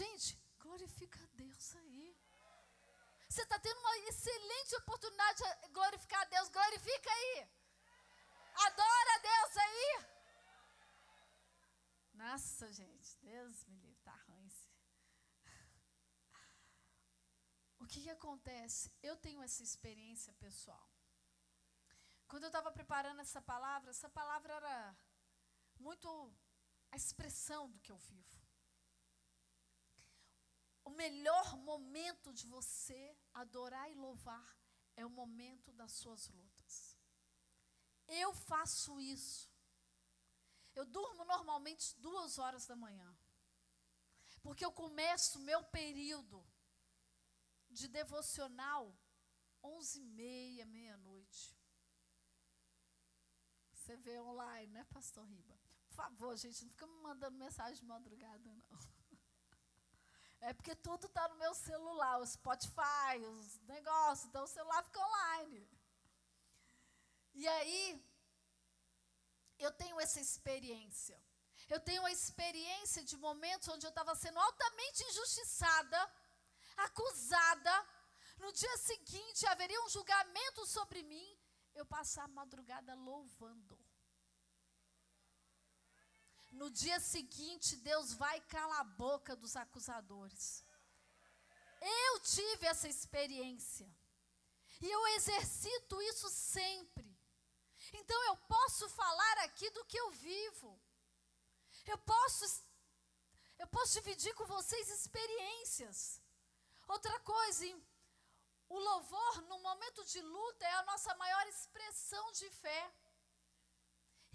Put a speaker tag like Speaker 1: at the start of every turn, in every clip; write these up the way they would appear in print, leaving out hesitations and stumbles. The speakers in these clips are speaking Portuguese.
Speaker 1: Gente, glorifica a Deus aí. Você está tendo uma excelente oportunidade de glorificar a Deus. Glorifica aí. Adora a Deus aí. Nossa, gente, Deus me livre, tá ranço. O que acontece? Eu tenho essa experiência pessoal. Quando eu estava preparando essa palavra era muito a expressão do que eu vivo. O melhor momento de você adorar e louvar é o momento das suas lutas. Eu faço isso. Eu durmo normalmente 2 horas da manhã. Porque eu começo o meu período de devocional 11h30, meia-noite. Você vê online, né, pastor Riba? Por favor, gente, não fica me mandando mensagem de madrugada, não. É porque tudo está no meu celular, o Spotify, os negócios, então o celular fica online. E aí, eu tenho essa experiência. Eu tenho a experiência de momentos onde eu estava sendo altamente injustiçada, acusada. No dia seguinte, haveria um julgamento sobre mim. Eu passar a madrugada louvando. No dia seguinte, Deus vai calar a boca dos acusadores. Eu tive essa experiência. E eu exercito isso sempre. Então eu posso falar aqui do que eu vivo. Eu posso dividir com vocês experiências. Outra coisa, o louvor no momento de luta é a nossa maior expressão de fé.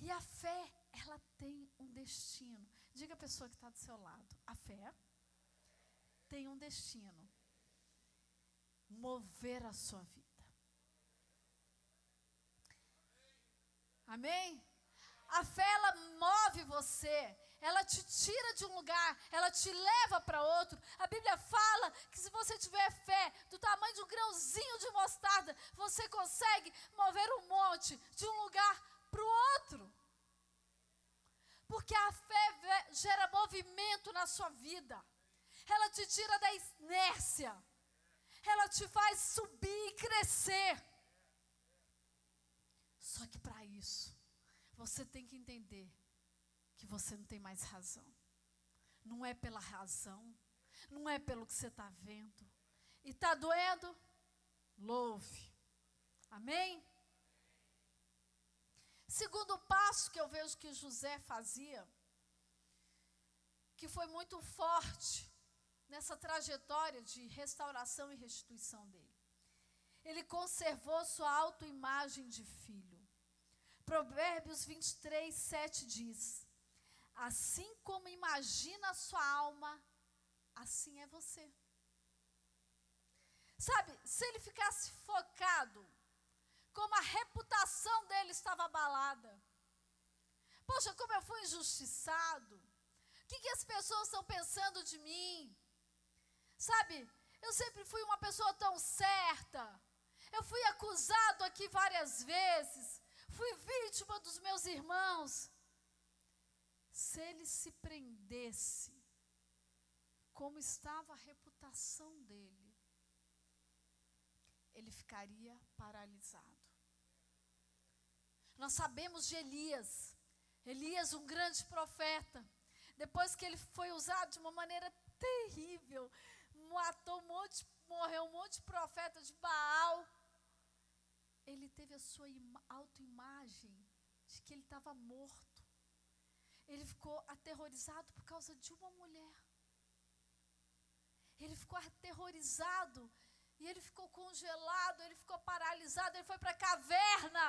Speaker 1: E a fé, ela tem um destino. Diga a pessoa que está do seu lado, a fé tem um destino. Mover a sua vida. Amém? A fé, ela move você, ela te tira de um lugar, ela te leva para outro. A Bíblia fala que se você tiver fé do tamanho de um grãozinho de mostarda, você consegue mover um monte de um lugar para o outro. Porque a fé gera movimento na sua vida. Ela te tira da inércia. Ela te faz subir e crescer. Só que para isso, você tem que entender que você não tem mais razão. Não é pela razão, não é pelo que você está vendo. E está doendo? Louve. Amém? Segundo passo que eu vejo que José fazia, que foi muito forte nessa trajetória de restauração e restituição dele. Ele conservou sua autoimagem de filho. Provérbios 23, 7 diz: assim como imagina a sua alma, assim é você. Sabe, se ele ficasse focado, como a reputação dele estava abalada. Poxa, como eu fui injustiçado. O que as pessoas estão pensando de mim? Sabe, eu sempre fui uma pessoa tão certa. Eu fui acusado aqui várias vezes. Fui vítima dos meus irmãos. Se ele se prendesse, como estava a reputação dele, ele ficaria paralisado. Nós sabemos de Elias. Elias, um grande profeta. Depois que ele foi usado de uma maneira terrível, morreu um monte de profeta de Baal. Ele teve a sua autoimagem de que ele estava morto. Ele ficou aterrorizado por causa de uma mulher. Ele ficou aterrorizado e ele ficou congelado, ele ficou paralisado, ele foi para a caverna.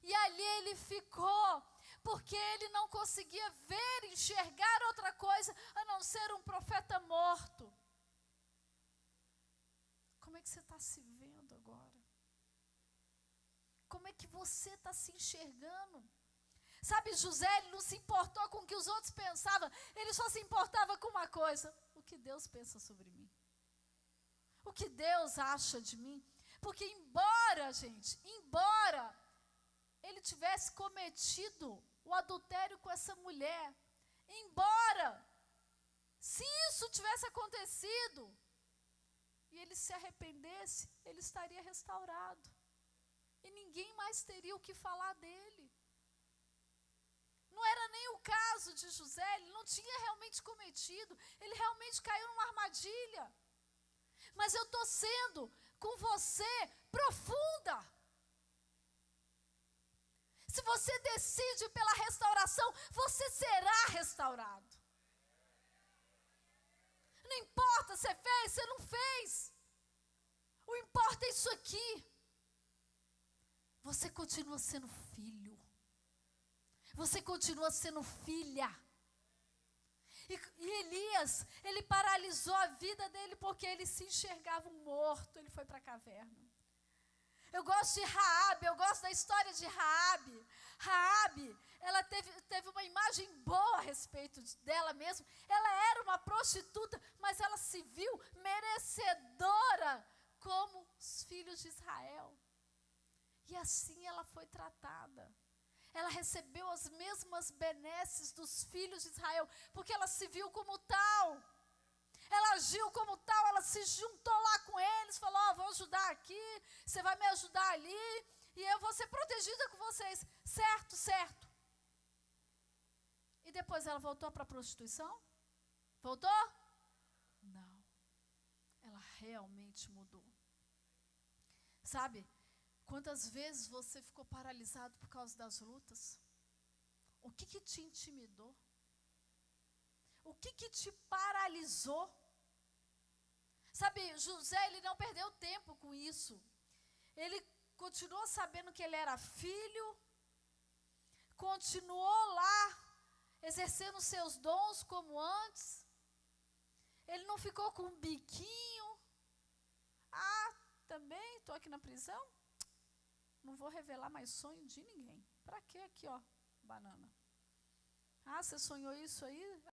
Speaker 1: E ali ele ficou, porque ele não conseguia ver, enxergar outra coisa, a não ser um profeta morto. Como é que você está se vendo agora? Como é que você está se enxergando? Sabe, José, ele não se importou com o que os outros pensavam, ele só se importava com uma coisa: o que Deus pensa sobre mim. O que Deus acha de mim. Porque embora ele tivesse cometido o adultério com essa mulher, embora, se isso tivesse acontecido, e ele se arrependesse, ele estaria restaurado. E ninguém mais teria o que falar dele. Não era nem o caso de José, ele não tinha realmente cometido, ele realmente caiu numa armadilha. Mas eu estou sendo com você profunda. Se você decide pela restauração, você será restaurado. Não importa se fez, se não fez. O importa é isso aqui. Você continua sendo filho. Você continua sendo filha. E Elias, ele paralisou a vida dele porque ele se enxergava um morto. Ele foi para a caverna. Eu gosto de Raabe, eu gosto da história de Raabe. Raabe, ela teve uma imagem boa a respeito dela mesma. Ela era uma prostituta, mas ela se viu merecedora como os filhos de Israel. E assim ela foi tratada. Ela recebeu as mesmas benesses dos filhos de Israel, porque ela se viu como tal. Ela agiu como tal, ela se juntou lá com eles, falou, vou ajudar aqui, você vai me ajudar ali, e eu vou ser protegida com vocês. Certo, certo. E depois ela voltou para a prostituição? Voltou? Não. Ela realmente mudou. Sabe, quantas vezes você ficou paralisado por causa das lutas? O que te intimidou? O que te paralisou? Sabe, José, ele não perdeu tempo com isso. Ele continuou sabendo que ele era filho, continuou lá, exercendo seus dons como antes. Ele não ficou com um biquinho. Também estou aqui na prisão. Não vou revelar mais sonho de ninguém. Para quê aqui, banana? Você sonhou isso aí?